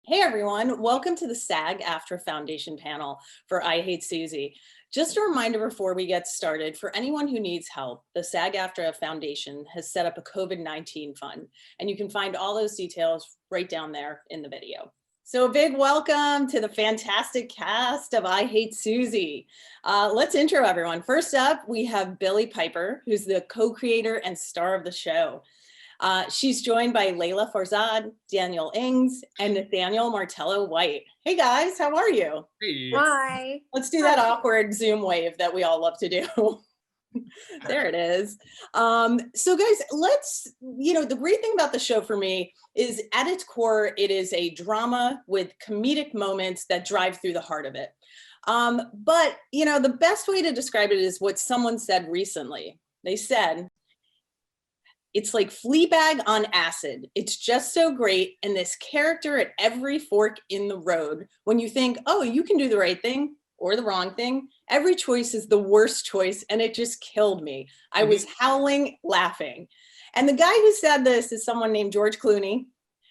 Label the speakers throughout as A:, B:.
A: Hey everyone, welcome to the SAG-AFTRA Foundation panel for I Hate SUZIE. Just a reminder before we get started, for anyone who needs help, the SAG-AFTRA Foundation has set up a COVID-19 fund, and you can find all those details right down there in the video. So a big welcome to the fantastic cast of I Hate SUZIE. Let's intro everyone. First up, we have Billie Piper, who's the co-creator and star of the show. She's joined by Leila Farzad, Daniel Ings, and Nathaniel Martello-White. Hey guys, how are you?
B: Hey.
C: Hi.
A: Let's do that awkward Zoom wave that we all love to do. There it is. So guys, the great thing about the show for me is at its core, it is a drama with comedic moments that drive through the heart of it. But the best way to describe it is what someone said recently. They said, it's like Fleabag on acid. It's just so great. And this character at every fork in the road, when you think, oh, you can do the right thing or the wrong thing, every choice is the worst choice. And it just killed me. I was howling, laughing. And the guy who said this is someone named George Clooney.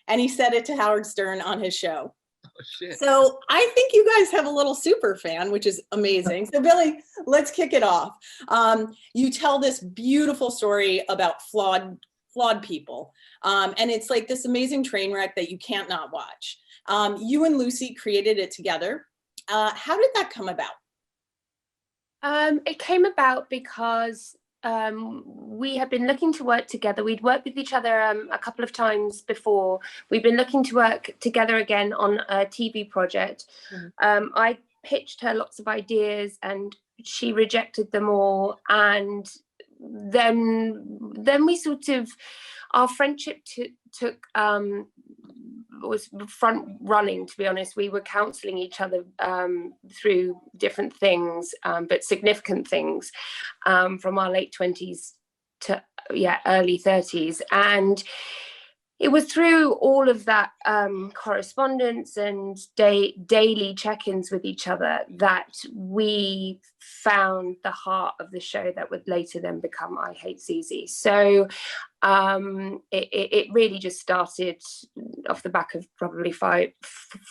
A: And he said it to Howard Stern on his show.
B: Oh, shit.
A: So I think you guys have a little super fan, which is amazing. So Billie, let's kick it off. You tell this beautiful story about flawed people. And it's like this amazing train wreck that you can't not watch. You and Lucy created it together. How did that come about?
C: It came about because we had been looking to work together. We'd worked with each other a couple of times before. We've been looking to work together again on a TV project. I pitched her lots of ideas and she rejected them all. And then we sort of, our friendship was front running, to be honest. We were counseling each other through different things, but significant things, from our late 20s to early 30s. And it was through all of that correspondence and daily check-ins with each other that we found the heart of the show that would later then become I Hate SUZIE. So it really just started off the back of probably 4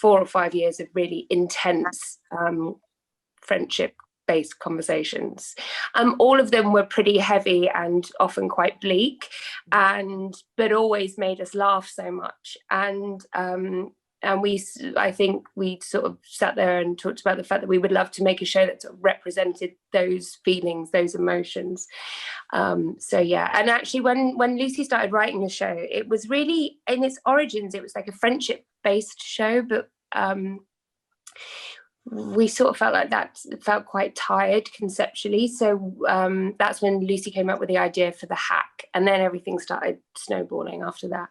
C: or 5 years of really intense friendship-based conversations. All of them were pretty heavy and often quite bleak, but always made us laugh so much. And I think we sort of sat there and talked about the fact that we would love to make a show that sort of represented those feelings, those emotions. And actually when Lucy started writing the show, it was really, in its origins, it was like a friendship-based show, but we sort of felt like that felt quite tired conceptually. So that's when Lucy came up with the idea for the hack, and then everything started snowballing after that.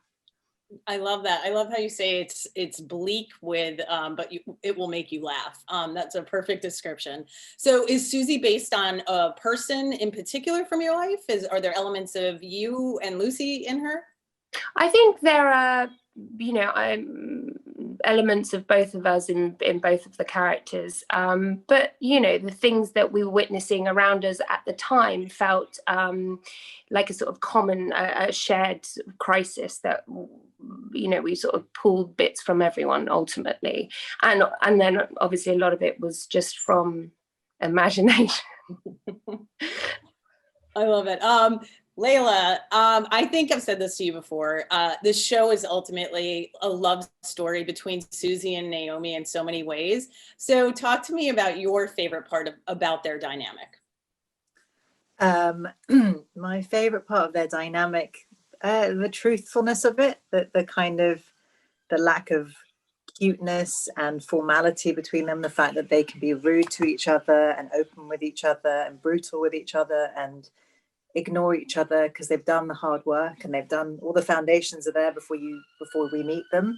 A: I love that. I love how you say it's bleak with, but it will make you laugh. That's a perfect description. So is SUZIE based on a person in particular from your life? Are there elements of you and Lucy in her?
C: I think there are, elements of both of us in both of the characters. But, the things that we were witnessing around us at the time felt like a sort of common, shared crisis that, we sort of pulled bits from everyone ultimately. And then obviously a lot of it was just from imagination.
A: I love it. Leila, I think I've said this to you before. This show is ultimately a love story between SUZIE and Naomi in so many ways. So talk to me about your favorite part about their dynamic.
D: My favorite part of their dynamic, the truthfulness of it, the kind of the lack of cuteness and formality between them, the fact that they can be rude to each other and open with each other and brutal with each other and ignore each other because they've done the hard work and they've done all the foundations are there before we meet them.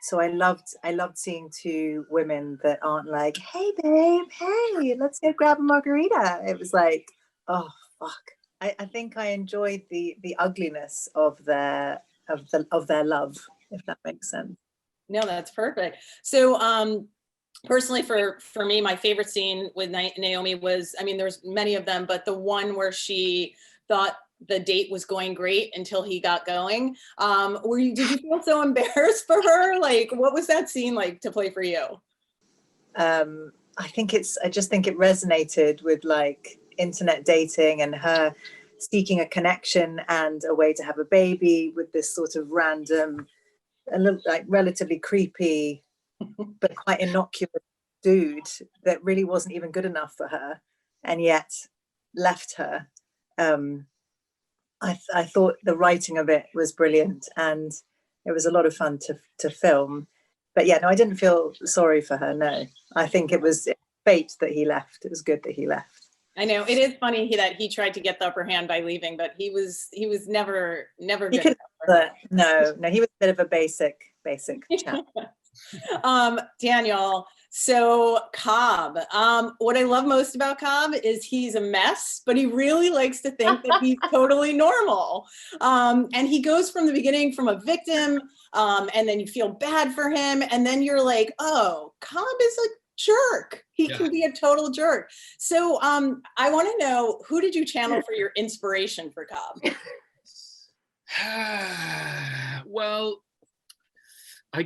D: So I loved seeing two women that aren't like, hey babe, hey, let's go grab a margarita. It was like, oh fuck. I think I enjoyed the ugliness of their love, if that makes sense.
A: No, that's perfect. So personally, for me, my favorite scene with Naomi was, there's many of them, but the one where she thought the date was going great until he got going. Did you feel so embarrassed for her? Like, what was that scene like to play for you?
D: I just think it resonated with like internet dating and her seeking a connection and a way to have a baby with this sort of random, a little like relatively creepy, but quite innocuous dude that really wasn't even good enough for her and yet left her. I thought the writing of it was brilliant and it was a lot of fun to film. But yeah, no, I didn't feel sorry for her. No, I think it was fate that he left. It was good that he left.
A: I know it is funny that he tried to get the upper hand by leaving, but he was never
D: He
A: good.
D: No, he was a bit of a basic chap.
A: Daniel, so Cobb, what I love most about Cobb is he's a mess, but he really likes to think that he's totally normal. And he goes from the beginning from a victim, and then you feel bad for him, and then you're like, oh, Cobb is a jerk. He can be a total jerk. So I want to know, who did you channel for your inspiration for Cobb?
B: Well, I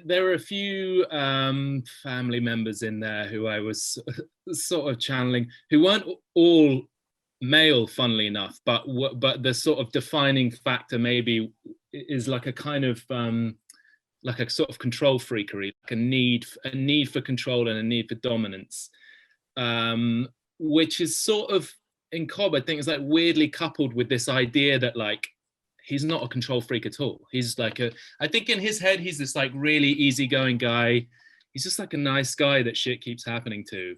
B: there were a few family members in there who I was sort of channeling, who weren't all male, funnily enough, but the sort of defining factor maybe is like a kind of like a sort of control freakery, like a need for control and a need for dominance, which is sort of in Cobb, I think, is like weirdly coupled with this idea that like he's not a control freak at all. He's like I think in his head, he's this like really easygoing guy. He's just like a nice guy that shit keeps happening to.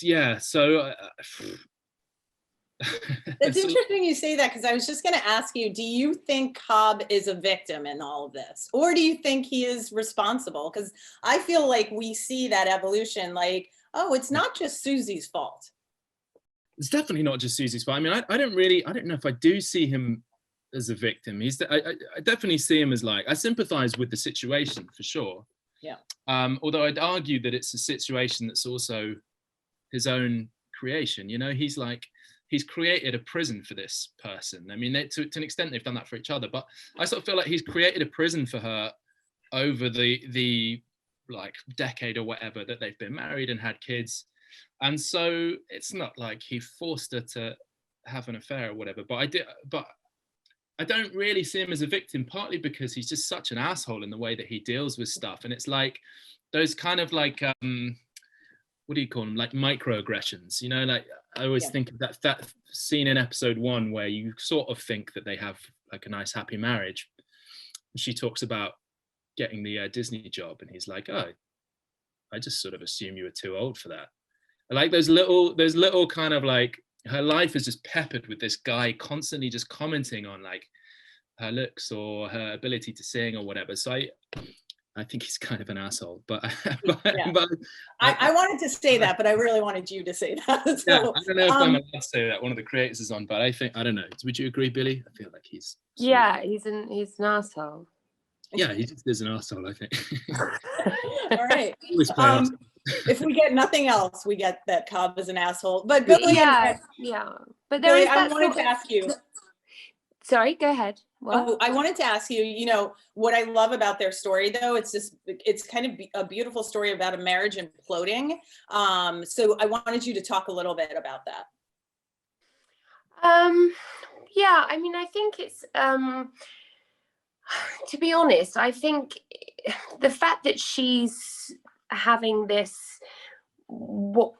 B: Yeah, so.
A: It's interesting you say that, because I was just going to ask you, do you think Cobb is a victim in all of this? Or do you think he is responsible? Because I feel like we see that evolution, like, oh, it's not just SUZIE's fault.
B: It's definitely not just SUZIE's fault. I mean, I don't know if I do see him as a victim. I definitely see him as like, I sympathize with the situation for sure.
A: Yeah.
B: Although I'd argue that it's a situation that's also his own creation. You know, he's created a prison for this person. I mean, to an extent, they've done that for each other, but I sort of feel like he's created a prison for her over the like decade or whatever that they've been married and had kids. And so it's not like he forced her to have an affair or whatever, but I don't really see him as a victim, partly because he's just such an asshole in the way that he deals with stuff. And it's like those kind of like, what do you call them? Like microaggressions, you know, like I always think of that scene in episode 1 where you sort of think that they have like a nice happy marriage. And she talks about getting the Disney job, and he's like, oh, I just sort of assume you were too old for that. Like those little kind of like, her life is just peppered with this guy constantly just commenting on like her looks or her ability to sing or whatever. So I think he's kind of an asshole, but
A: I wanted to say that, but I really wanted you to say that. So,
B: yeah, I don't know if I'm allowed to say that. One of the creators is on, but I don't know. Would you agree, Billie? I feel like he's
C: he's an asshole.
B: Yeah, he just is an asshole, I think.
A: All right. If we get nothing else, we get that Cobb is an asshole. But Billie,
C: but there
A: Billie,
C: is
A: I wanted to ask you.
C: Sorry, go ahead. What?
A: Oh, I wanted to ask you, you know, what I love about their story, though, it's kind of a beautiful story about a marriage imploding. So I wanted you to talk a little bit about that.
C: Yeah, I mean, I think it's, to be honest, I think the fact that she's having this, what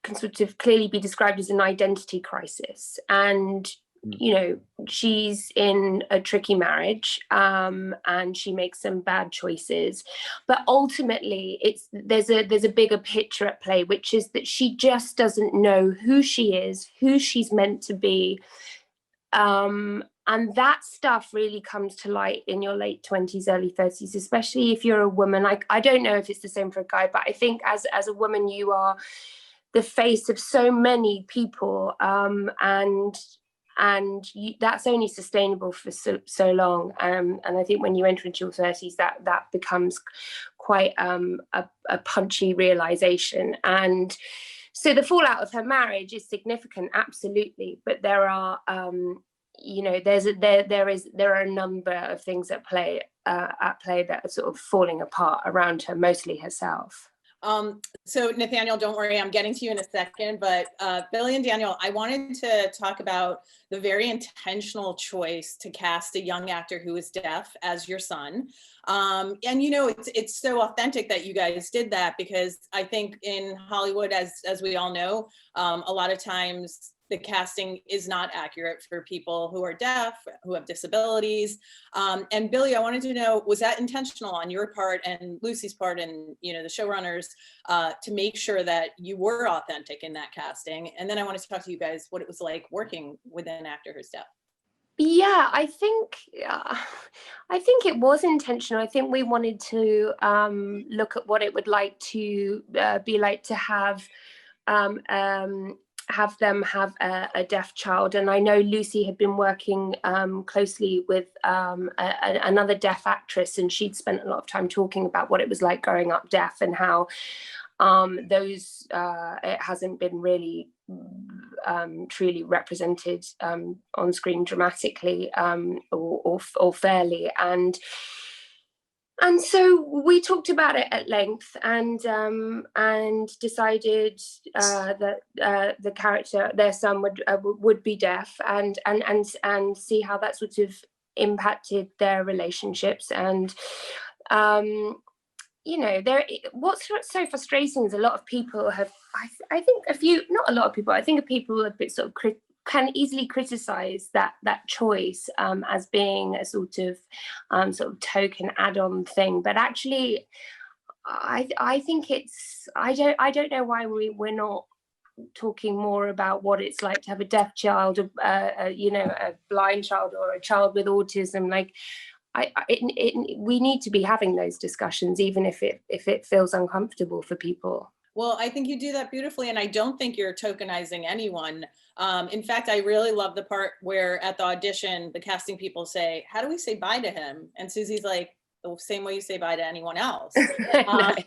C: can sort of clearly be described as an identity crisis, and you know, she's in a tricky marriage, and she makes some bad choices, but ultimately there's a bigger picture at play, which is that she just doesn't know who she is, who she's meant to be, and that stuff really comes to light in your late 20s, early 30s, especially if you're a woman. Like, I don't know if it's the same for a guy, but I think as a woman, you are the face of so many people, and that's only sustainable for so long. And I think when you enter into your 30s, that becomes quite a punchy realization. And So the fallout of her marriage is significant, absolutely, but there are there are a number of things at play that are sort of falling apart around her, mostly herself.
A: So Nathaniel, don't worry, I'm getting to you in a second, but Billie and Daniel, I wanted to talk about the very intentional choice to cast a young actor who is deaf as your son. And it's so authentic that you guys did that, because I think in Hollywood, as we all know, a lot of times the casting is not accurate for people who are deaf, who have disabilities. And Billie, I wanted to know, was that intentional on your part and Lucy's part and the showrunners to make sure that you were authentic in that casting? And then I wanted to talk to you guys what it was like working with an actor who's deaf.
C: Yeah, I think it was intentional. I think we wanted to look at what it would like to be like to have them have a deaf child. And I know Lucy had been working closely with another deaf actress, and she'd spent a lot of time talking about what it was like growing up deaf and how it hasn't been really truly represented on screen dramatically or fairly. And so we talked about it at length and decided that the character, their son, would be deaf, and see how that sort of impacted their relationships. And what's so frustrating is a lot of people have, I think not a lot of people, I think people have been sort of can easily criticize that choice as being a sort of token add-on thing, but actually I think it's, I don't know why we're not talking more about what it's like to have a deaf child, a blind child, or a child with autism. Like we need to be having those discussions, even if it feels uncomfortable for people.
A: Well, I think you do that beautifully, and I don't think you're tokenizing anyone. In fact, I really love the part where at the audition, the casting people say, "How do we say bye to him?" And Susie's like, "The same way you say bye to anyone else."
C: I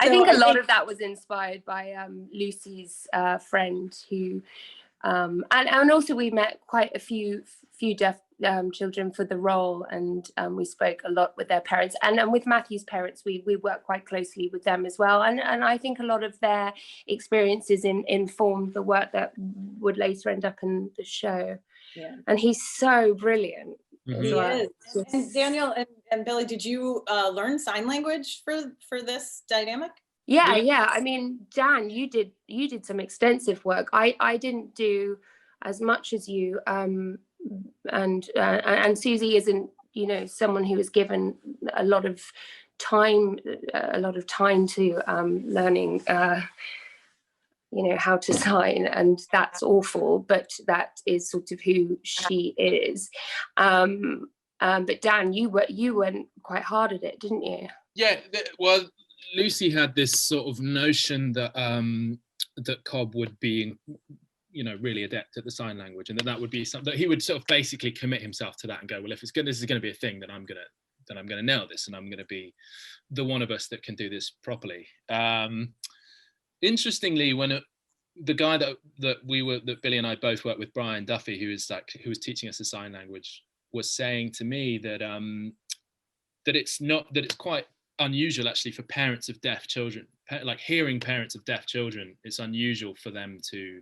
C: think a lot of that was inspired by Lucy's friend, who, and also we met quite a few deaf children for the role, and we spoke a lot with their parents, and with Matthew's parents we work quite closely with them as well, and I think a lot of their experiences informed the work that would later end up in the show. Yeah. And he's so brilliant.
A: Mm-hmm. He is. And Daniel and Billie, did you learn sign language for this dynamic?
C: Yeah. I mean, Dan, you did some extensive work. I didn't do as much as you, and SUZIE isn't someone who was given a lot of time to learning how to sign, and that's awful, but that is sort of who she is. But Dan, you went quite hard at it, didn't you?
B: Yeah, well, Lucy had this sort of notion that that Cobb would be really adept at the sign language, and that would be something that he would sort of basically commit himself to that and go, well, if this is going to be a thing, then I'm going to nail this, and I'm going to be the one of us that can do this properly. Interestingly, when the guy that Billie and I both worked with, Brian Duffy, who was teaching us the sign language, was saying to me that that it's quite unusual actually for parents of deaf children, like hearing parents of deaf children, it's unusual for them to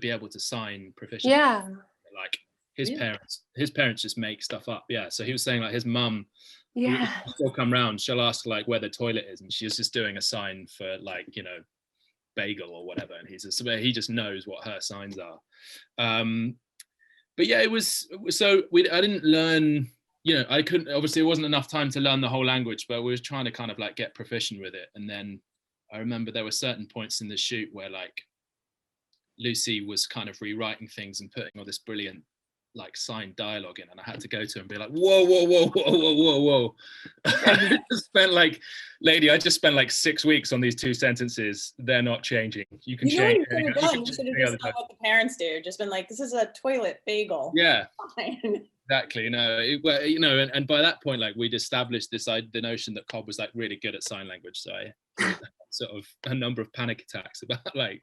B: be able to sign proficiently.
C: Yeah.
B: Like his parents just make stuff up. Yeah. So he was saying like his mum, she'll come round, she'll ask like where the toilet is, and she's just doing a sign for like, bagel or whatever, and he just knows what her signs are. But yeah, it was, so I didn't learn, I couldn't, obviously it wasn't enough time to learn the whole language, but we was trying to kind of like get proficient with it. And then I remember there were certain points in the shoot where like Lucy was kind of rewriting things and putting all this brilliant like signed dialogue in, and I had to go to her and be like, whoa. I just spent like 6 weeks on these 2 sentences. They're not changing. You can change.
A: You should have just done what the parents do. Just been like, this is a toilet bagel.
B: Yeah. Exactly. And by that point, like we'd established the notion that Cobb was like really good at sign language. So I sort of a number of panic attacks about like,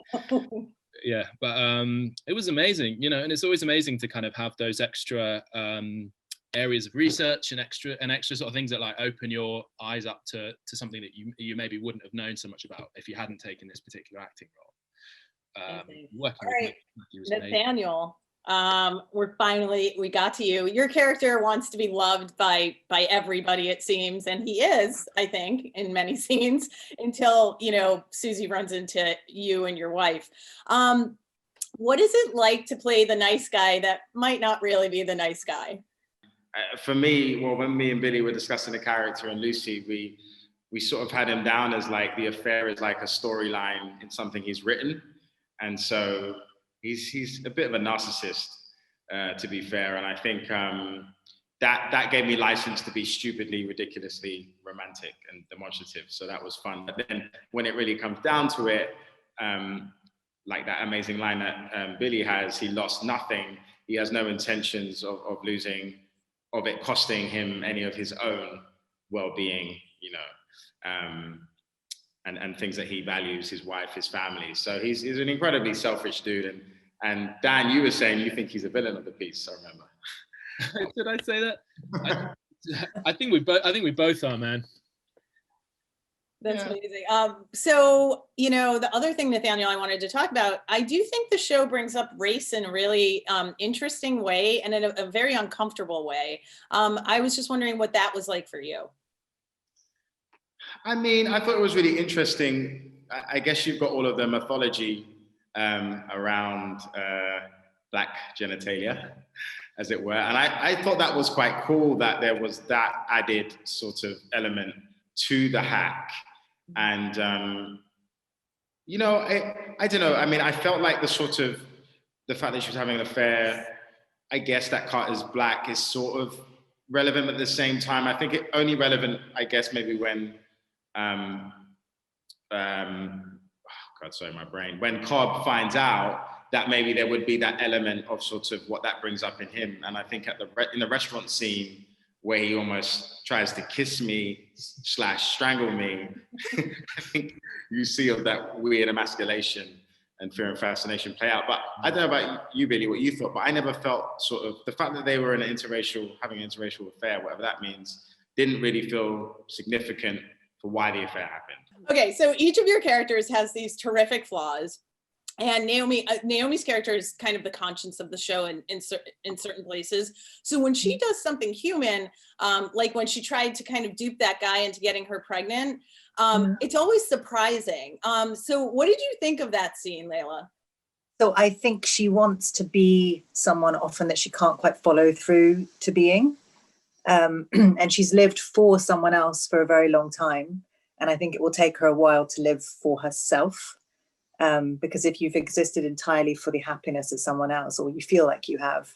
B: yeah, but it was amazing, you know, and it's always amazing to kind of have those extra areas of research and extra sort of things that like open your eyes up to something that you maybe wouldn't have known so much about if you hadn't taken this particular acting role. Working
A: All right,
B: with
A: Nathaniel, we got to you. Your character wants to be loved by everybody, it seems, and he is, I think, in many scenes, until, you know, SUZIE runs into you and your wife. What is it like to play the nice guy that might not really be the nice guy?
E: For me, well, when me and Billie were discussing the character and Lucy, we sort of had him down as like the affair is like a storyline in something he's written. And so he's a bit of a narcissist, to be fair. And I think that gave me license to be stupidly, ridiculously romantic and demonstrative. So that was fun. But then when it really comes down to it, like that amazing line that Billie has, he lost nothing. He has no intentions of losing, of it costing him any of his own well-being, you know, and things that he values, his wife, his family. So he's an incredibly selfish dude. And Dan, you were saying you think he's a villain of the piece, I remember.
B: Did I say that? I think we both are, man.
A: That's amazing. So, you know, the other thing, Nathaniel, I wanted to talk about, I do think the show brings up race in a really interesting way and in a very uncomfortable way. I was just wondering what that was like for you.
E: I mean, I thought it was really interesting. I guess you've got all of the mythology around Black genitalia, as it were. And I thought that was quite cool that there was that added sort of element to the hack. And, you know, I don't know. I mean, I felt like the fact that she was having an affair, I guess that Carter's Black is sort of relevant, but at the same time, I think it only relevant, I guess, maybe when, when Cobb finds out that maybe there would be that element of sort of what that brings up in him. And I think in the restaurant scene where he almost tries to kiss me / strangle me, I think you see of that weird emasculation and fear and fascination play out. But I don't know about you, Billie, what you thought, but I never felt sort of, the fact that they were in having an interracial affair, whatever that means, didn't really feel significant for why the affair happened.
A: Okay, so each of your characters has these terrific flaws. And Naomi's character is kind of the conscience of the show in certain places. So when she does something human, like when she tried to kind of dupe that guy into getting her pregnant, it's always surprising. So what did you think of that scene, Leila?
D: So I think she wants to be someone often that she can't quite follow through to being. And she's lived for someone else for a very long time. And I think it will take her a while to live for herself. Because if you've existed entirely for the happiness of someone else, or you feel like you have,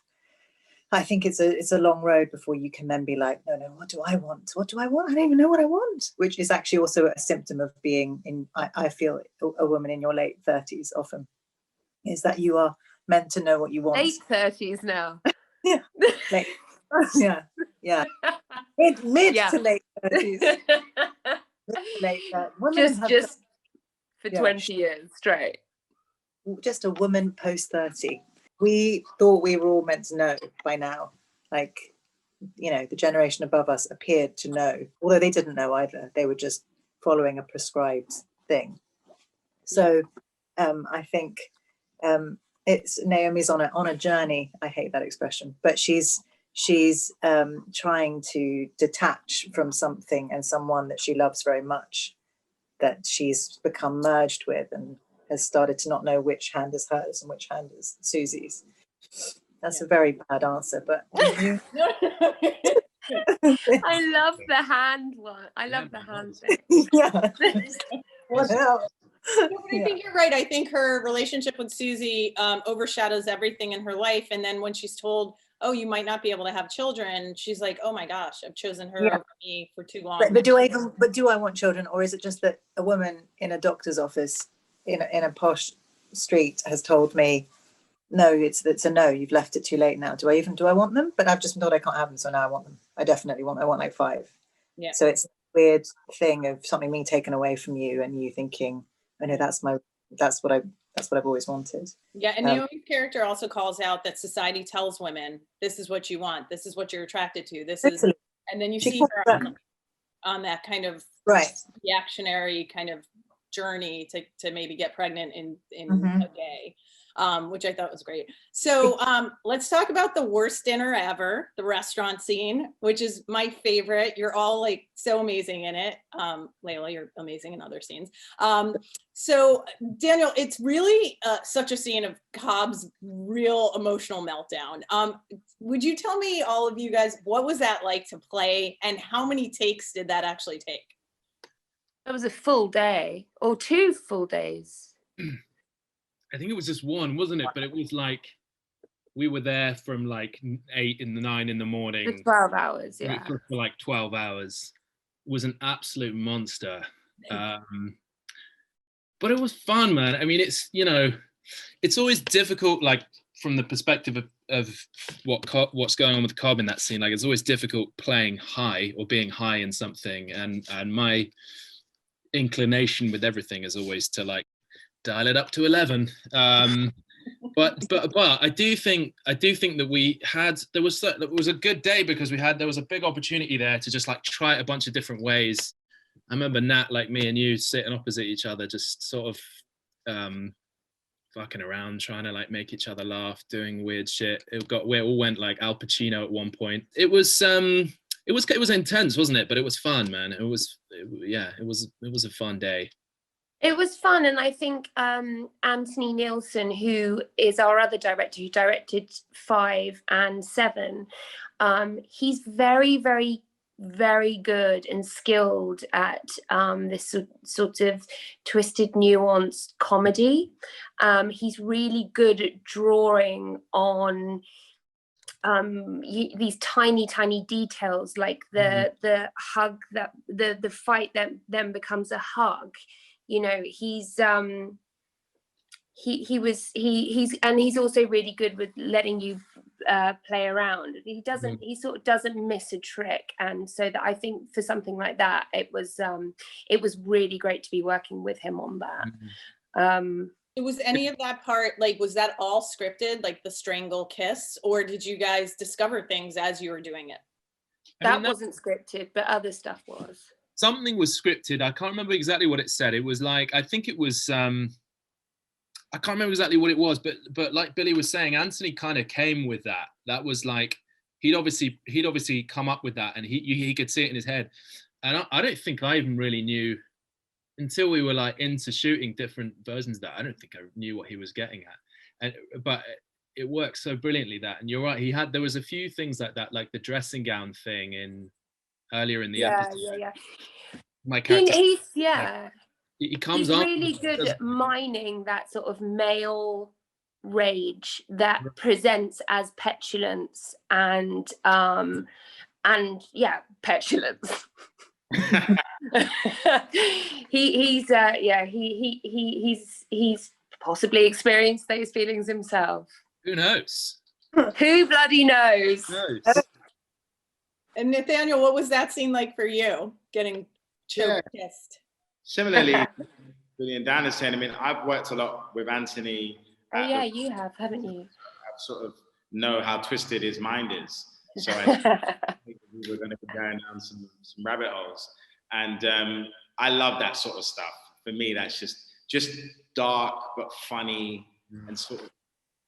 D: I think it's a long road before you can then be like, no, what do I want? What do I want? I don't even know what I want, which is actually also a symptom of being I feel a woman in your late 30s often, is that you are meant to know what you want.
C: Late 30s now.
D: Yeah. Yeah. Mid to late 30s.
C: Just for 20 years straight.
D: Just a woman post 30. We thought we were all meant to know by now. Like, you know, the generation above us appeared to know, although they didn't know either. They were just following a prescribed thing. So I think it's Naomi's on a journey. I hate that expression, but she's trying to detach from something and someone that she loves very much, that she's become merged with and has started to not know which hand is hers and which hand is SUZIE's. That's a very bad answer, but
C: I love the hand one. I love the hand thing.
D: Yeah. What else?
A: No, but I think you're right. I think her relationship with SUZIE overshadows everything in her life. And then when she's told, oh, you might not be able to have children, she's like, oh my gosh, I've chosen her over me for too long.
D: But do I want children, or is it just that a woman in a doctor's office in a posh street has told me, no, it's a no, you've left it too late now. Do I want them? But I've just been told I can't have them, so now I want them. I want like 5.
A: Yeah.
D: So it's weird thing of something being taken away from you and you thinking, I know that's what I've always wanted.
A: Yeah, and Naomi's character also calls out that society tells women, this is what you want, this is what you're attracted to, this is, and then you see her on that kind of reactionary kind of journey to maybe get pregnant in a day, which I thought was great. So let's talk about the worst dinner ever, the restaurant scene, which is my favorite. You're all like so amazing in it. Leila, you're amazing in other scenes. So Daniel, it's really such a scene of Cobb's real emotional meltdown. Would you tell me, all of you guys, what was that like to play, and how many takes did that actually take?
C: It was a full day, or 2 full days.
B: I think it was just one, wasn't it? But it was like we were there from like 8 in the 9 in the morning.
C: For 12 hours, yeah.
B: For like 12 hours. It was an absolute monster. But it was fun, man. I mean, it's, you know, it's always difficult, like from the perspective of what's going on with Cobb in that scene. Like, it's always difficult playing high or being high in something. And my inclination with everything is always to like dial it up to 11. But I do think that there was a good day, because there was a big opportunity there to just like try it a bunch of different ways. I remember Nat, like me and you, sitting opposite each other, just sort of fucking around, trying to like make each other laugh, doing weird shit. We all went like Al Pacino at one point. It was intense, wasn't it? But it was fun, man. It was a fun day.
C: It was fun, and I think Anthony Nielsen, who is our other director, who directed 5 and 7, he's very, very, very good and skilled at this sort of twisted, nuanced comedy. He's really good at drawing on these tiny details, like the hug, that the fight that then becomes a hug. You know, he's also really good with letting you play around. He sort of doesn't miss a trick, and so that I think for something like that, it was really great to be working with him on that.
A: Was any of that part, like, was that all scripted, like the strangle kiss, or did you guys discover things as you were doing it?
C: That wasn't scripted, but other stuff was.
B: Something was scripted. I can't remember exactly what it said. It was like, I think it was, I can't remember exactly what it was, but like Billie was saying, Anthony kind of came with that. That was like, he'd obviously come up with that, and he could see it in his head. And I don't think I even really knew, until we were like into shooting different versions of that, I don't think I knew what he was getting at. But it worked so brilliantly that, and you're right, there was a few things like that, like the dressing gown thing earlier in the episode.
C: Yeah.
B: My character,
C: he
B: comes
C: He's
B: on.
C: really good at mining that sort of male rage that presents as petulance and petulance. He's possibly experienced those feelings himself.
B: Who knows?
C: Who bloody knows?
A: And Nathaniel, what was that scene like for you, getting kissed?
E: Similarly, Billie and Dan is saying, I mean, I've worked a lot with Anthony.
C: You have, haven't you?
E: I sort of know how twisted his mind is. So I think we were going to be going down some rabbit holes. And I love that sort of stuff. For me, that's just dark but funny, and sort of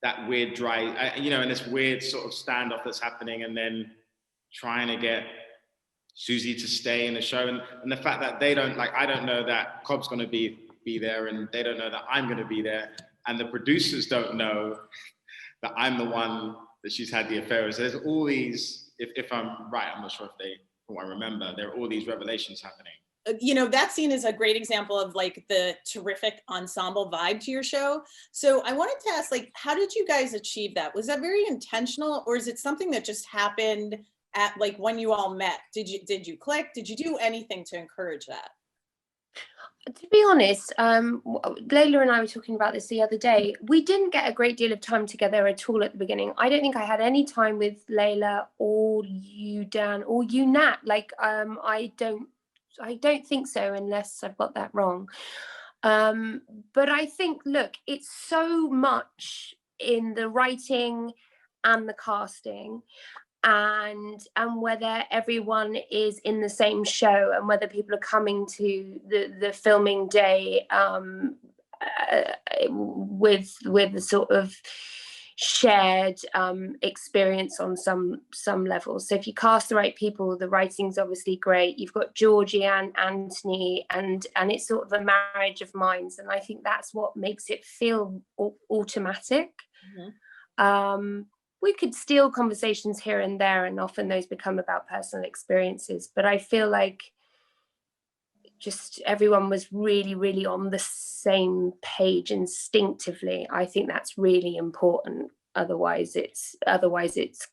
E: that weird dry, and this weird sort of standoff that's happening, and then trying to get SUZIE to stay in the show, and the fact that they don't, like, I don't know that Cobb's going to be there, and they don't know that I'm going to be there, and the producers don't know that I'm the one that she's had the affair with. So there's all these, if I'm right, I'm not sure if I remember, there are all these revelations happening.
A: That scene is a great example of like the terrific ensemble vibe to your show. So I wanted to ask, like, how did you guys achieve that? Was that very intentional, or is it something that just happened at like when you all met? Did you click? Did you do anything to encourage that?
C: To be honest, Leila and I were talking about this the other day. We didn't get a great deal of time together at all at the beginning. I don't think I had any time with Leila or you, Dan, or you, Nat. Like, I don't don't think so, unless I've got that wrong. But I think, look, it's so much in the writing and the casting, and whether everyone is in the same show, and whether people are coming to the filming day with the sort of shared experience on some level. So if you cast the right people, the writing's obviously great. You've got Georgie and Anthony, and it's sort of a marriage of minds, and I think that's what makes it feel automatic. We could steal conversations here and there, and often those become about personal experiences, but I feel like just everyone was really, really on the same page instinctively. I think that's really important. Otherwise it's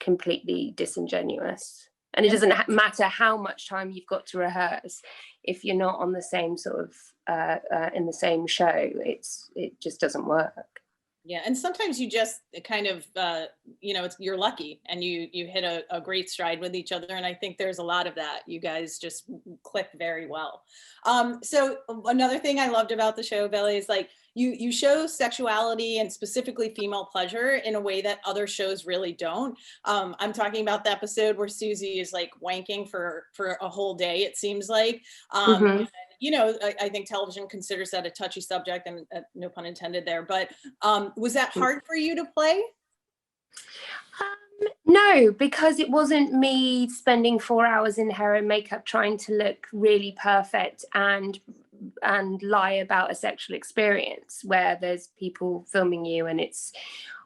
C: completely disingenuous. And it doesn't matter how much time you've got to rehearse. If you're not on the same sort of, in the same show, it just doesn't work.
A: Yeah, and sometimes you just kind of, you're lucky and you hit a great stride with each other. And I think there's a lot of that. You guys just click very well. So another thing I loved about the show, Billie, is like you show sexuality and specifically female pleasure in a way that other shows really don't. I'm talking about the episode where SUZIE is like wanking for a whole day, it seems like. I think television considers that a touchy subject, and no pun intended there, but was that hard for you to play?
C: No, because it wasn't me spending 4 hours in hair and makeup trying to look really perfect and lie about a sexual experience where there's people filming you and it's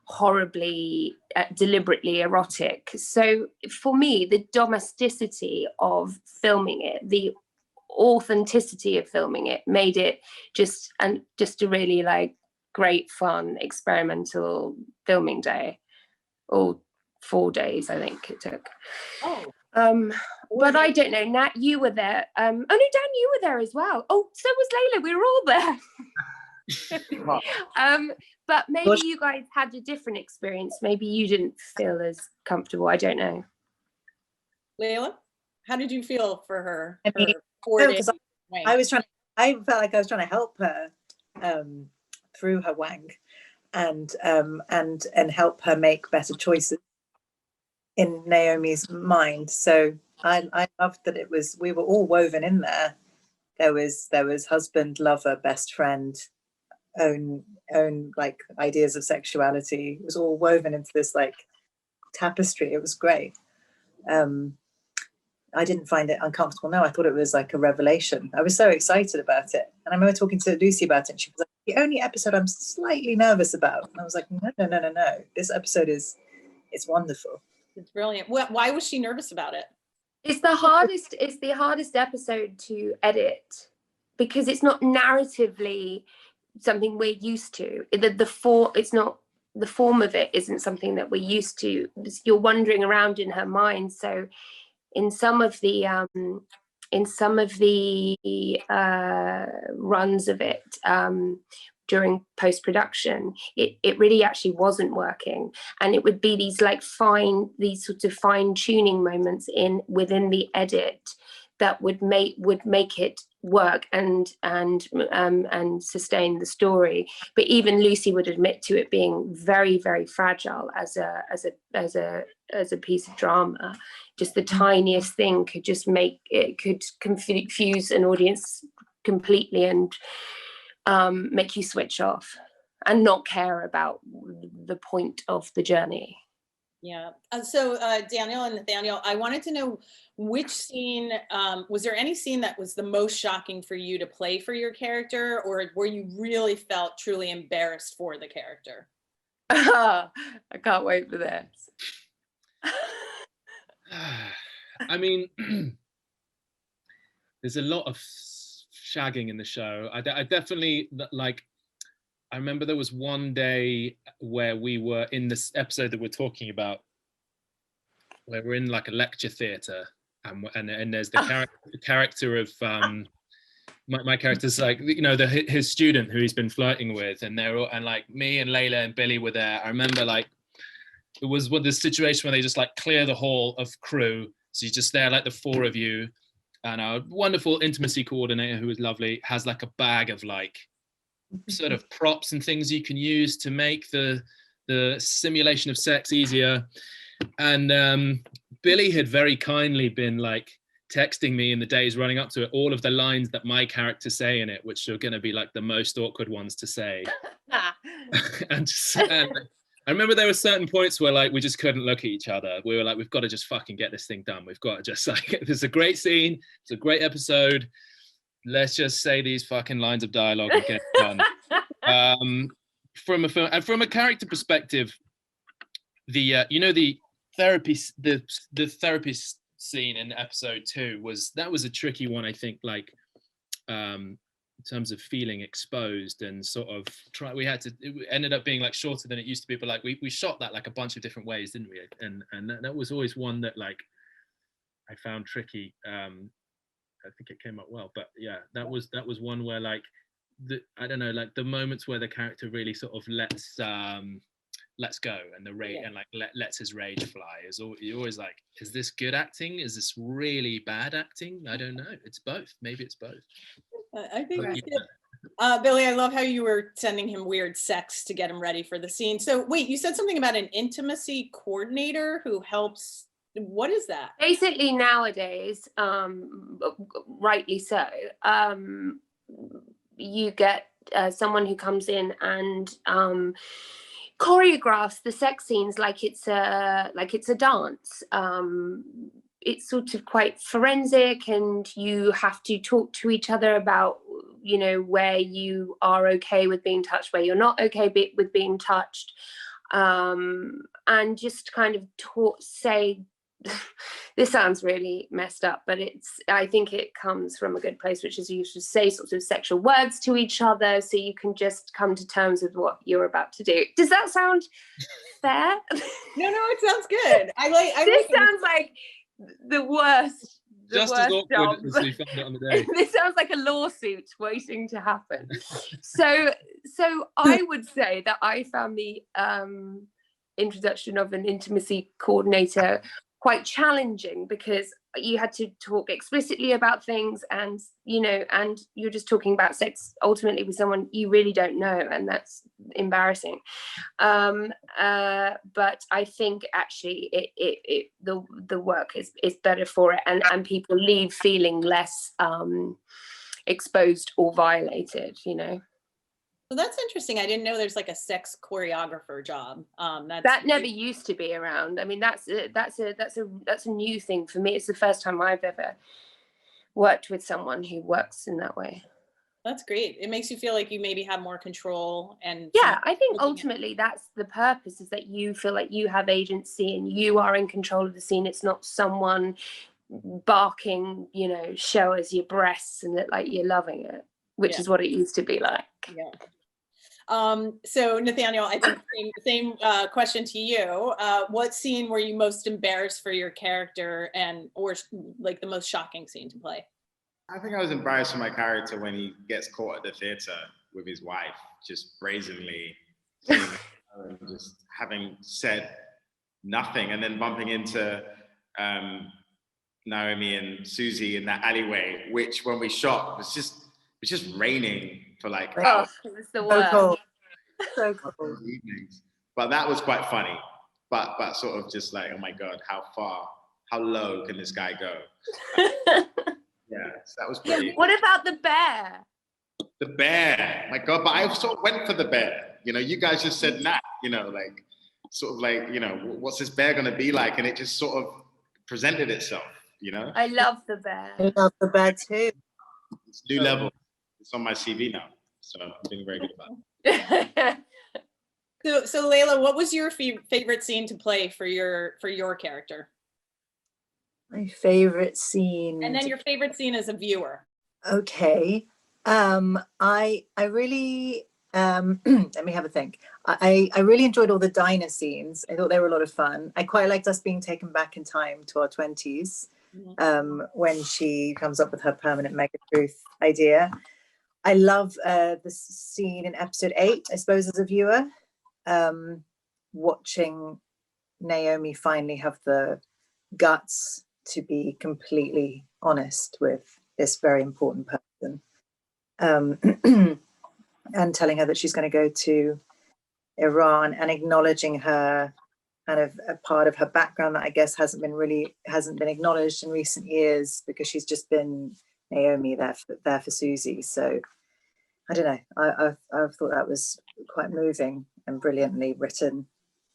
C: horribly deliberately erotic. So for me, the domesticity of filming it, the authenticity of filming it, made it just a really like great fun experimental filming day, or 4 days I think it took. But I don't know, Nat, you were there. Oh no, Dan, you were there as well. Oh, so was Leila. We were all there. But maybe you guys had a different experience. Maybe you didn't feel as comfortable. I don't know.
A: Leila, how did you feel for her?
D: I mean, I felt like I was trying to help her through her wank, and help her make better choices in Naomi's mind. So I loved that we were all woven in there. There was husband, lover, best friend, own like ideas of sexuality. It was all woven into this like tapestry. It was great. I didn't find it uncomfortable. No, I thought it was like a revelation. I was so excited about it. And I remember talking to Lucy about it, and she was like, the only episode I'm slightly nervous about. And I was like, no. This episode it's wonderful.
A: It's brilliant. Why was she nervous about it?
C: It's the hardest episode to edit, because it's not narratively something we're used to. The form of it isn't something that we're used to. You're wandering around in her mind. So in some of the runs of it during post-production, it really actually wasn't working, and it would be these sorts of fine-tuning moments within the edit that would make it work and sustain the story. But even Lucy would admit to it being very, very fragile as a piece of drama. Just the tiniest thing could confuse an audience completely and make you switch off and not care about the point of the journey.
A: Yeah. So Daniel and Nathaniel, I wanted to know which scene, was there any scene that was the most shocking for you to play for your character, or where you really felt truly embarrassed for the character?
C: I can't wait for this.
B: I mean, there's a lot of shagging in the show. I definitely, like, I remember there was one day where we were in this episode that we're talking about, where we're in like a lecture theatre, and there's the character of my character's like, his student who he's been flirting with, and they're all, and like me and Leila and Billie were there. I remember like it was this situation where they just like clear the hall of crew, so you're just there like the four of you, and our wonderful intimacy coordinator, who was lovely, has like a bag of like sort of props and things you can use to make the simulation of sex easier. And Billie had very kindly been like texting me in the days running up to it all of the lines that my characters say in it, which are going to be like the most awkward ones to say. and I remember there were certain points where like we just couldn't look at each other. We were like, we've got to just fucking get this thing done. We've got to just like, this is a great scene, it's a great episode, let's just say these fucking lines of dialogue and get it done. From a film and from a character perspective, the you know, the therapy scene in episode 2 was a tricky one, I think, like in terms of feeling exposed and sort of it ended up being like shorter than it used to be, but like we shot that like a bunch of different ways, didn't we? And that was always one that like I found tricky. I think it came up well, but yeah, that was one where like I don't know, like the moments where the character really sort of lets go, and the rage, and like lets his rage fly. You're always like, is this good acting? Is this really bad acting? I don't know. It's both. Maybe it's both.
A: I think it's good. Billie, I love how you were sending him weird sex to get him ready for the scene. So wait, you said something about an intimacy coordinator who helps. What is that? Basically
C: nowadays, rightly so, you get someone who comes in and choreographs the sex scenes like it's a dance. It's sort of quite forensic, and you have to talk to each other about, you know, where you are okay with being touched, where you're not okay with being touched, and just kind of say, this sounds really messed up, but I think it comes from a good place, which is you should say sorts of sexual words to each other so you can just come to terms with what you're about to do. Does that sound fair?
A: No, it sounds good.
C: This sounds like the worst.
B: Just as awkward as we found it on the day.
C: This sounds like a lawsuit waiting to happen. So I would say that I found the introduction of an intimacy coordinator quite challenging, because you had to talk explicitly about things, and you know, and you're just talking about sex ultimately with someone you really don't know, and that's embarrassing. But I think actually the work is better for it, and people leave feeling less exposed or violated, you know.
A: So that's interesting. I didn't know there's like a sex choreographer job.
C: That never used to be around. I mean, that's a new thing for me. It's the first time I've ever worked with someone who works in that way.
A: That's great. It makes you feel like you maybe have more control. And
C: yeah, I think ultimately that's the purpose, is that you feel like you have agency and you are in control of the scene. It's not someone barking, you know, show us your breasts and look like you're loving it, which is what it used to be like.
A: Yeah. So Nathaniel, I think same question to you. What scene were you most embarrassed for your character, or like the most shocking scene to play?
E: I think I was embarrassed for my character when he gets caught at the theater with his wife, just brazenly just having said nothing, and then bumping into Naomi and SUZIE in that alleyway, which when we shot was just raining for like hours.
C: It was the worst.
D: So cold.
E: Evenings. But that was quite funny. But sort of just like, oh my God, how low can this guy go? Yeah, so that was pretty.
C: What about the bear?
E: The bear, my God, but I sort of went for the bear. You know, you guys just said nah, you know, like, sort of like, you know, what's this bear gonna be like? And it just sort of presented itself, you know?
C: I love the bear.
D: I love the bear too.
E: It's new level. It's on my CV now, so I'm doing very good about it.
A: So Leila, what was your favorite scene to play for your character?
D: My favorite scene.
A: And then your favorite scene as a viewer.
D: Okay. I really let me have a think. I really enjoyed all the diner scenes. I thought they were a lot of fun. I quite liked us being taken back in time to our 20s, when she comes up with her permanent mega truth idea. I love the scene in episode 8, I suppose, as a viewer, watching Naomi finally have the guts to be completely honest with this very important person, and telling her that she's going to go to Iran, and acknowledging her kind of a part of her background that I guess hasn't been acknowledged in recent years, because she's just been Naomi there for SUZIE. So I don't know. I thought that was quite moving and brilliantly written,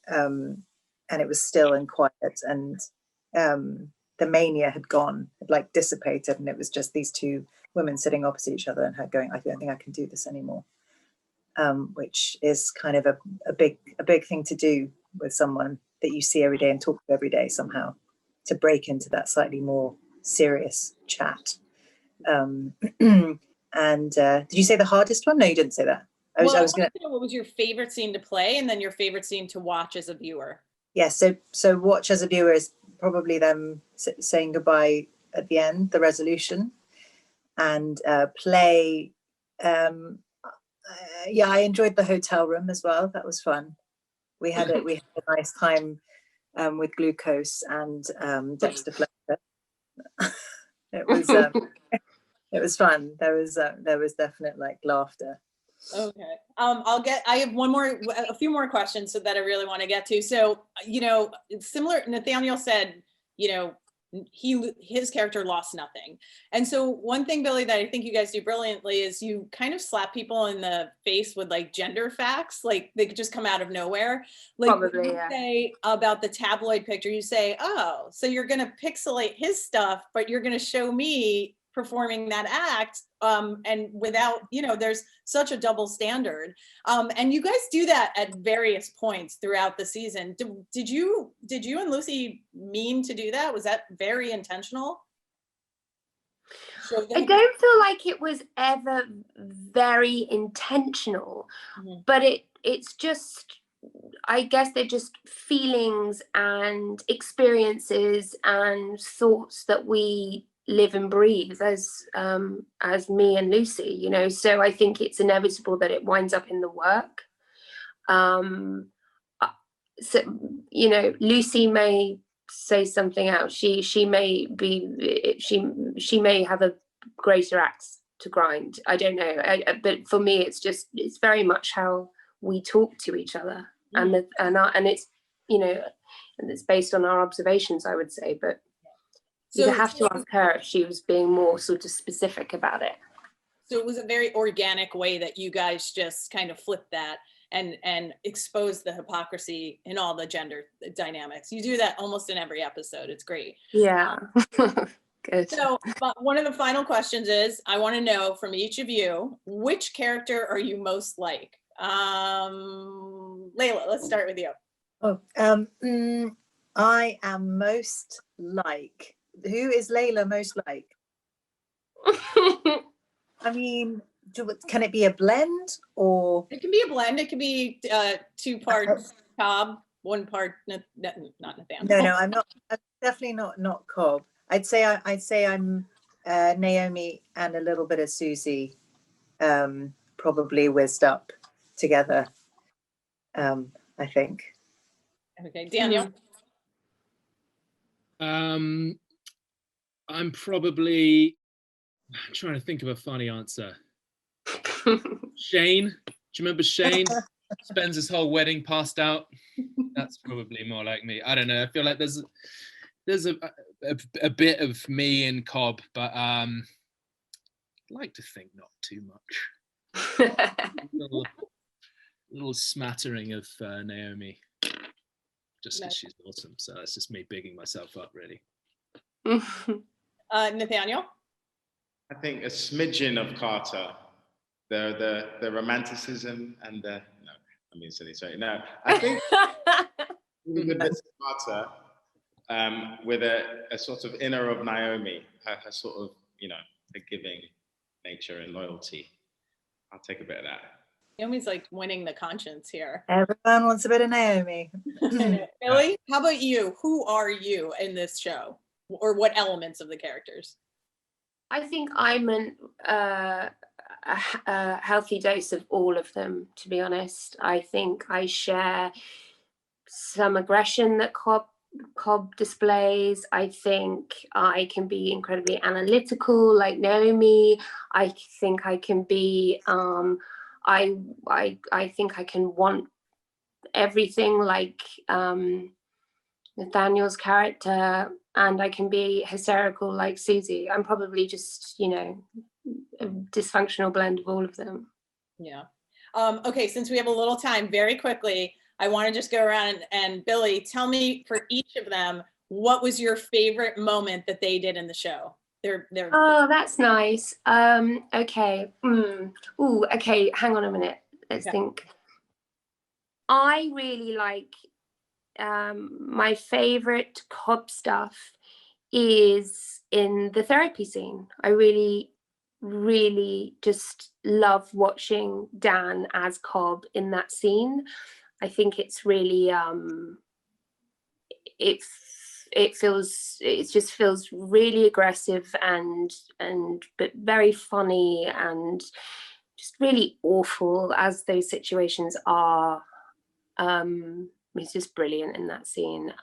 D: and it was still and quiet, and the mania had gone, had like dissipated, and it was just these two women sitting opposite each other and her going, "I don't think I can do this anymore," which is kind of a big thing to do with someone that you see every day and talk to every day, somehow, to break into that slightly more serious chat. And did you say the hardest one? No, you didn't say that. I was gonna
A: know what was your favorite scene to play, and then your favorite scene to watch as a viewer?
D: Yeah, so watch as a viewer is probably them saying goodbye at the end, the resolution, and play. Yeah, I enjoyed the hotel room as well. That was fun. We had a nice time with Glucose and Dexter Fletcher. It was it was fun. There was definite like laughter.
A: Okay. I have a few more questions so that I really want to get to. So, similar, Nathaniel said, his character lost nothing. And so one thing, Billie, that I think you guys do brilliantly is you kind of slap people in the face with like gender facts, like they could just come out of nowhere. Like
C: Probably,
A: you say about the tabloid picture, you say, oh, so you're going to pixelate his stuff, but you're going to show me performing that act, and without, there's such a double standard, and you guys do that at various points throughout the season. Did you and Lucy mean to do that? Was that very intentional?
C: I don't feel like it was ever very intentional, but it's just, I guess they're just feelings and experiences and thoughts that we live and breathe as me and Lucy, so I think it's inevitable that it winds up in the work. So Lucy may say something else. She may have a greater axe to grind. I don't know. But for me, it's very much how we talk to each other, and it's and it's based on our observations, I would say, but. So you have to ask her if she was being more sort of specific about it.
A: So it was a very organic way that you guys just kind of flipped that and exposed the hypocrisy in all the gender dynamics. You do that almost in every episode. It's great.
C: Yeah. Good.
A: So one of the final questions is, I want to know from each of you, which character are you most like? Leila, let's start with you.
D: I am most like. Who is Leila most like? I mean, can it be a blend, or?
A: It can be a blend. It can be 2 parts Cobb, 1 part not Nathaniel.
D: No, I'm not. I'm definitely not Cobb. I'd say I'm Naomi and a little bit of SUZIE, probably whizzed up together. I think.
A: Okay, Daniel.
B: I'm trying to think of a funny answer. Shane, do you remember Shane? Spends his whole wedding passed out. That's probably more like me. I don't know. I feel like there's a bit of me in Cobb, but I'd like to think not too much. little smattering of Naomi, just because she's awesome. So that's just me bigging myself up, really.
A: Nathaniel?
E: I think a smidgen of Carter. The romanticism and the silly, sorry. No, I think really good bits of Carter, with a sort of inner of Naomi, her sort of, a giving nature and loyalty. I'll take a bit of that.
A: Naomi's like winning the conscience here.
D: Everyone wants a bit of Naomi.
A: Billie, how about you? Who are you in this show? Or what elements of the characters?
C: I think I'm a healthy dose of all of them, to be honest. I think I share some aggression that Cobb Cobb displays. I think I can be incredibly analytical like Naomi. I think I can be I think I can want everything like Nathaniel's character, and I can be hysterical like SUZIE. I'm probably just, you know, a dysfunctional blend of all of them.
A: Yeah. Okay, since we have a little time, very quickly, I want to just go around and Billie, tell me for each of them, what was your favorite moment that they did in the show?
C: Oh, that's nice. Okay. Ooh, okay, hang on a minute. Let's think. I really like, my favorite Cobb stuff is in the therapy scene. I really just love watching Dan as Cobb in that scene. I think it's really it just feels really aggressive and but very funny and just really awful as those situations are. It's just brilliant in that scene.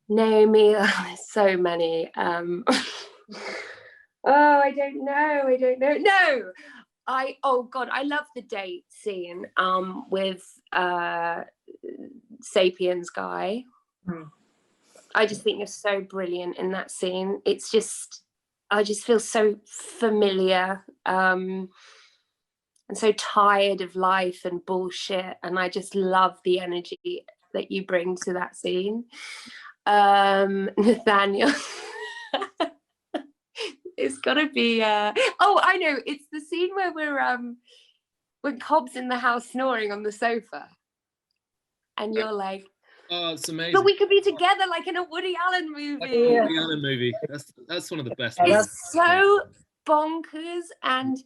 C: Naomi, so many. Oh, I don't know. No, oh God, I love the date scene with Sapiens guy. I just think you're so brilliant in that scene. It's just, I just feel so familiar and so tired of life and bullshit, and I just love the energy that you bring to that scene. Nathaniel. It's gotta be oh, I know, it's the scene where we're when Cobb's in the house snoring on the sofa and you're like,
B: oh, it's amazing.
C: but we could be together like in a Woody Allen movie.
B: Like a Woody Allen movie. That's one of the best ones.
C: It's so bonkers, and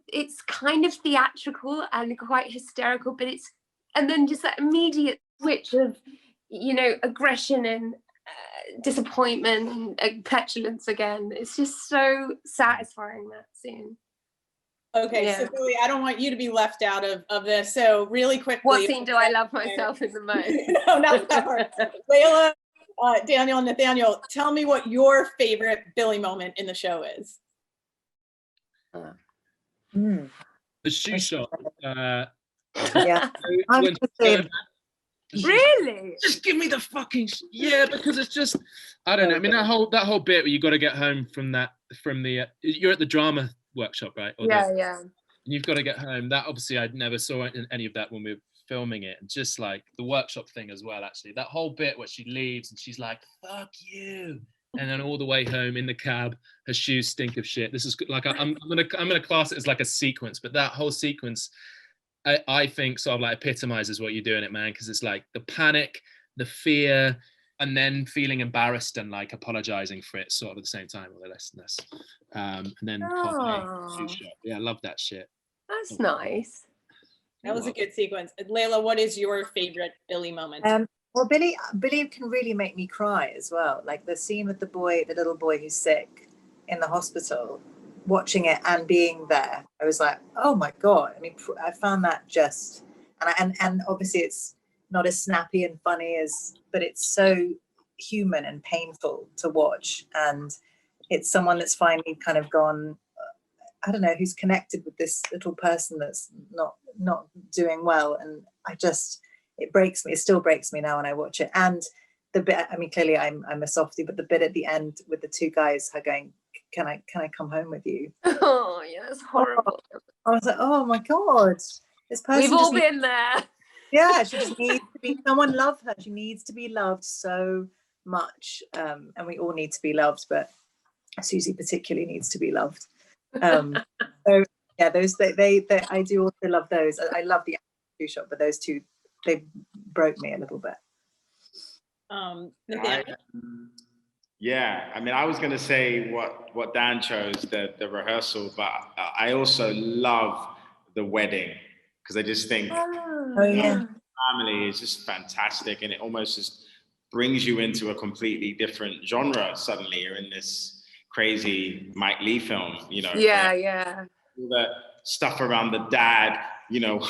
C: it's kind of theatrical and quite hysterical, but it's, and then just that immediate switch of, you know, aggression and disappointment and petulance again. It's just so satisfying, that scene.
A: Okay,
C: Yeah.
A: so Billie, I don't want you to be left out of this. So really quickly.
C: What scene do I love myself in the most?
A: No, not that part. Leila, Daniel, and Nathaniel, tell me what your favorite Billie moment in the show is.
B: The shoe shop.
D: Yeah. I'm
C: Really?
B: Just give me the fucking yeah, because it's just, I don't know. I mean, that whole bit where you got to get home from the you're at the drama workshop, right? Or
C: Yeah.
B: And you've got to get home. That obviously I never saw any of that when we were filming it, and just like the workshop thing as well. Actually, that whole bit where she leaves and she's like, "Fuck you," and then all the way home in the cab, her shoes stink of shit. This is like I'm gonna class it as like a sequence, but that whole sequence, I think sort of like epitomizes what you're doing it, man, because it's like the panic, the fear, and then feeling embarrassed and like apologizing for it sort of at the same time, or less and less. And then yeah, I love that shit.
C: That's nice.
A: That was a good sequence. Leila, what is your favorite Billie moment?
D: Well, Billie can really make me cry as well. Like the scene with the little boy who's sick in the hospital, watching it and being there, I was like, oh my God. I mean, I found that just, and obviously it's not as snappy and funny but it's so human and painful to watch. And it's someone that's finally kind of gone, I don't know, who's connected with this little person that's not doing well. And it still breaks me now when I watch it. And the bit, I mean, clearly I'm a softie, but the bit at the end with the two guys are going, can I come home with you?
C: Oh yeah, it's horrible.
D: I was like, oh my God, this person.
C: We've all been there.
D: Yeah, she just needs to be, someone love her. She needs to be loved so much. And we all need to be loved, but SUZIE particularly needs to be loved. So yeah, those they I do also love those. I love the shoe shop, but those two, they broke me a little bit.
E: Yeah, I mean, I was going to say what Dan chose, the rehearsal, but I also love the wedding, because I just think family is just fantastic, and it almost just brings you into a completely different genre. Suddenly you're in this crazy Mike Leigh film, you know.
C: Yeah.
E: All the stuff around the dad, you know,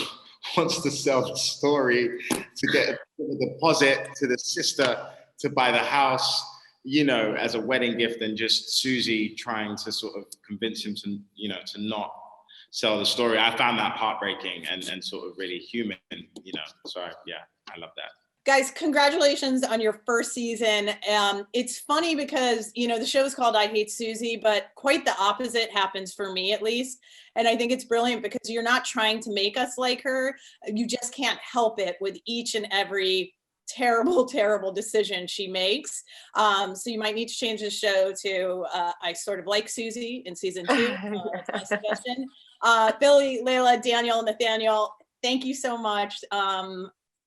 E: wants to sell the story to get the deposit to the sister to buy the house, you know, as a wedding gift, and just SUZIE trying to sort of convince him to, you know, to not sell the story. I found that heartbreaking and sort of really human, you know. So yeah, I love that.
A: Guys, congratulations on your first season. It's funny because, you know, the show is called I Hate SUZIE, but quite the opposite happens for me, at least. And I think it's brilliant because you're not trying to make us like her. You just can't help it with each and every terrible, terrible decision she makes. So you might need to change the show to I Sort of Like SUZIE in season 2. That's my suggestion. Billie, Leila, Daniel, Nathaniel, thank you so much.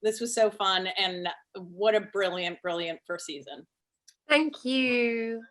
A: This was so fun, and what a brilliant, brilliant first season.
C: Thank you.